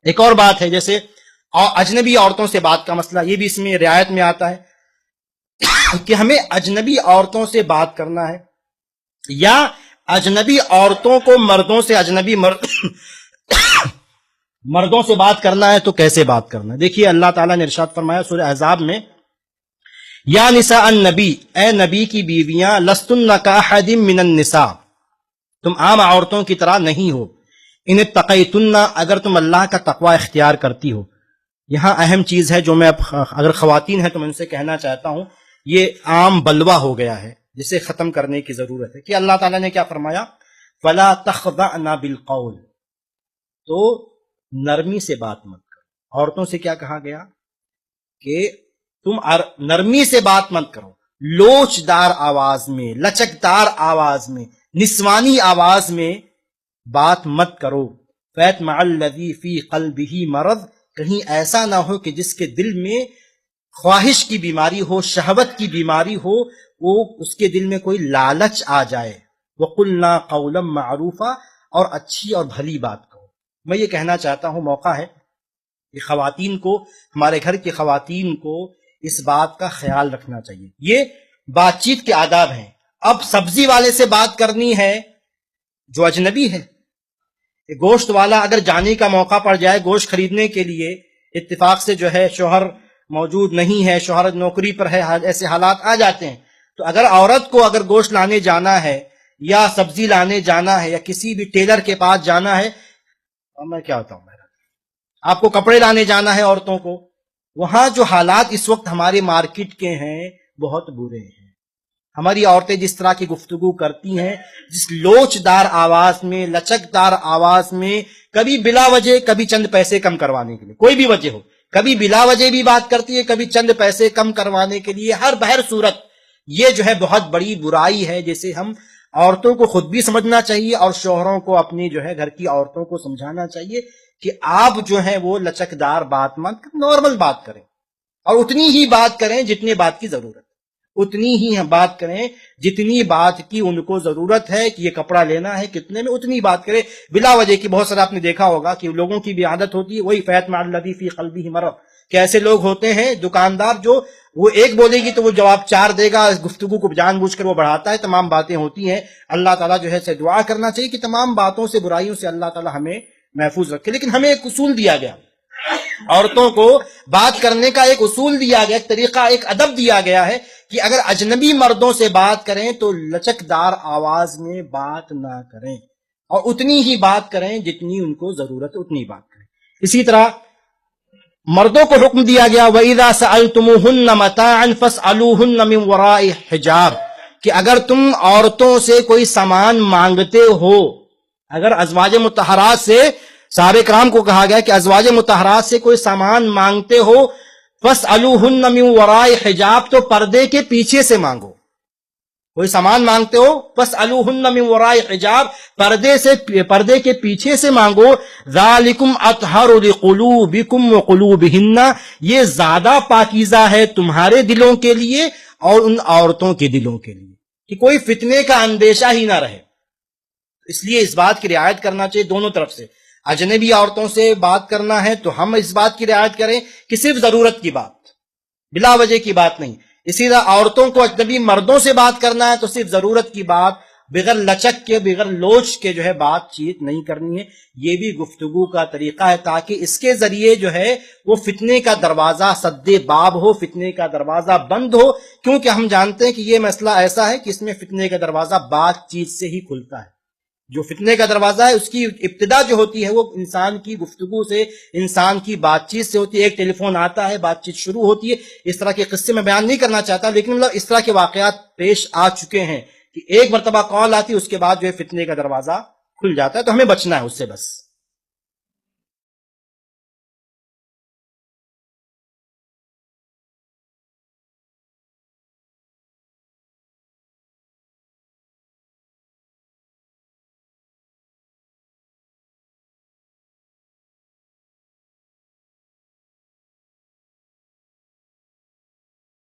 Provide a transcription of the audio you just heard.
ایک اور بات ہے جیسے اجنبی عورتوں سے بات کا مسئلہ، یہ بھی اس میں رعایت میں آتا ہے کہ ہمیں اجنبی عورتوں سے بات کرنا ہے یا اجنبی عورتوں کو مردوں سے مردوں سے بات کرنا ہے تو کیسے بات کرنا ہے. دیکھیے اللہ تعالیٰ نے ارشاد فرمایا سورہ احزاب میں، یا نساء النبی، اے نبی کی بیویاں، لستن کاحد من النساء، تم عام عورتوں کی طرح نہیں ہو، ان اتقیتن، اگر تم اللہ کا تقوی اختیار کرتی ہو. یہاں اہم چیز ہے جو میں اگر خواتین ہیں تو میں ان سے کہنا چاہتا ہوں، یہ عام بلوہ ہو گیا ہے جسے ختم کرنے کی ضرورت ہے. کہ اللہ تعالیٰ نے کیا فرمایا؟ فلا تخضعن بالقول، تو نرمی سے بات مت کرو. عورتوں سے کیا کہا گیا کہ تم نرمی سے بات مت کرو، لوچدار آواز میں، لچکدار آواز میں، نسوانی آواز میں بات مت کرو. فَيَطْمَعَ الَّذِي فِي قَلْبِهِ مَرَضٌ، کہیں ایسا نہ ہو کہ جس کے دل میں خواہش کی بیماری ہو، شہوت کی بیماری ہو، وہ اس کے دل میں کوئی لالچ آ جائے. وَقُلْنَا قَوْلًا مَعْرُوفًا، اور اچھی اور بھلی بات کرو. میں یہ کہنا چاہتا ہوں، موقع ہے کہ خواتین کو، ہمارے گھر کی خواتین کو اس بات کا خیال رکھنا چاہیے. یہ بات چیت کے آداب ہیں. اب سبزی والے سے بات کرنی ہے جو اجنبی ہے. گوشت والا اگر جانے کا موقع پڑ جائے گوشت خریدنے کے لیے، اتفاق سے جو ہے شوہر موجود نہیں ہے، شوہر نوکری پر ہے، ایسے حالات آ جاتے ہیں، تو اگر عورت کو اگر گوشت لانے جانا ہے یا سبزی لانے جانا ہے یا کسی بھی ٹیلر کے پاس جانا ہے، میں کیا ہوتا ہوں، آپ کو کپڑے لانے جانا ہے عورتوں کو، وہاں جو حالات اس وقت ہمارے مارکیٹ کے ہیں بہت برے ہیں. ہماری عورتیں جس طرح کی گفتگو کرتی ہیں، جس لوچدار آواز میں، لچکدار آواز میں، کبھی بلا وجہ، کبھی چند پیسے کم کروانے کے لیے، کوئی بھی وجہ ہو، کبھی بلا وجہ بھی بات کرتی ہے، کبھی چند پیسے کم کروانے کے لیے، ہر بہر صورت یہ جو ہے بہت بڑی برائی ہے، جسے ہم عورتوں کو خود بھی سمجھنا چاہیے اور شوہروں کو، اپنی جو ہے گھر کی عورتوں کو سمجھانا چاہیے کہ آپ جو ہیں وہ لچکدار بات مت، نارمل بات کریں، اور اتنی ہی بات کریں جتنی بات کی ضرورت ہے، اتنی ہی بات کریں جتنی بات کی ان کو ضرورت ہے. کہ یہ کپڑا لینا ہے کتنے میں، اتنی بات کریں بلا وجہ کی. بہت سارا آپ نے دیکھا ہوگا کہ لوگوں کی بھی عادت ہوتی ہے وہی فَيَطْمَعَ الَّذِي فِي قَلْبِهِ مَرَضٌ، کہ ایسے لوگ ہوتے ہیں دکاندار جو وہ ایک بولے گی تو وہ جواب 4 دے گا، گفتگو کو جان بوجھ کر وہ بڑھاتا ہے. تمام باتیں ہوتی ہیں. اللہ تعالیٰ جو ہے سے دعا کرنا چاہیے کہ تمام باتوں سے، برائیوں سے اللہ تعالیٰ ہمیں محفوظ رکھے. لیکن ہمیں ایک اصول دیا گیا، عورتوں کو بات کرنے کا ایک اصول دیا گیا، ایک طریقہ، ایک ادب دیا گیا ہے کہ اگر اجنبی مردوں سے بات کریں تو لچکدار آواز میں بات نہ کریں، اور اتنی ہی بات کریں جتنی ان کو ضرورت ہے، اتنی بات کریں. اسی طرح مردوں کو حکم دیا گیا وَإِذَا سَأَلْتُمُوهُنَّ مَتَاعًا فَاسْأَلُوهُنَّ مِنْ وَرَاءِ حِجَابٍ، کہ اگر تم عورتوں سے کوئی سامان مانگتے ہو، اگر ازواج مطہرات سے، صحابہ کرام کو کہا گیا کہ ازواج مطہرات سے کوئی سامان مانگتے ہو، فَاسْأَلُوهُنَّ مِنْ وَرَاءِ حِجَابٍ، تو پردے کے پیچھے سے مانگو. کوئی سامان مانگتے ہو، فَاسْأَلُوهُنَّ مِنْ وَرَاءِ حِجَابٍ، پردے کے پیچھے سے مانگو. ذَلِكُمْ أَطْهَرُ لِقُلُوبِكُمْ وَقُلُوبِهِنَّ، یہ زیادہ پاکیزہ ہے تمہارے دلوں کے لیے اور ان عورتوں کے دلوں کے لیے، کہ کوئی فتنے کا اندیشہ ہی نہ رہے. اس لیے اس بات کی رعایت کرنا چاہیے دونوں طرف سے. اجنبی عورتوں سے بات کرنا ہے تو ہم اس بات کی رعایت کریں کہ صرف ضرورت کی بات، بلا وجہ کی بات نہیں. اسی طرح عورتوں کو اجنبی مردوں سے بات کرنا ہے تو صرف ضرورت کی بات، بغیر لچک کے، بغیر لوچ کے جو ہے بات چیت نہیں کرنی ہے. یہ بھی گفتگو کا طریقہ ہے تاکہ اس کے ذریعے جو ہے وہ فتنے کا دروازہ سد باب ہو، فتنے کا دروازہ بند ہو. کیونکہ ہم جانتے ہیں کہ یہ مسئلہ ایسا ہے کہ اس میں فتنے کا دروازہ بات چیت سے ہی کھلتا ہے. جو فتنے کا دروازہ ہے اس کی ابتدا جو ہوتی ہے وہ انسان کی گفتگو سے، انسان کی بات چیت سے ہوتی ہے. ایک ٹیلی فون آتا ہے، بات چیت شروع ہوتی ہے. اس طرح کے قصے میں بیان نہیں کرنا چاہتا، لیکن اس طرح کے واقعات پیش آ چکے ہیں کہ ایک مرتبہ کال آتی ہے، اس کے بعد جو ہے فتنے کا دروازہ کھل جاتا ہے. تو ہمیں بچنا ہے اس سے بس.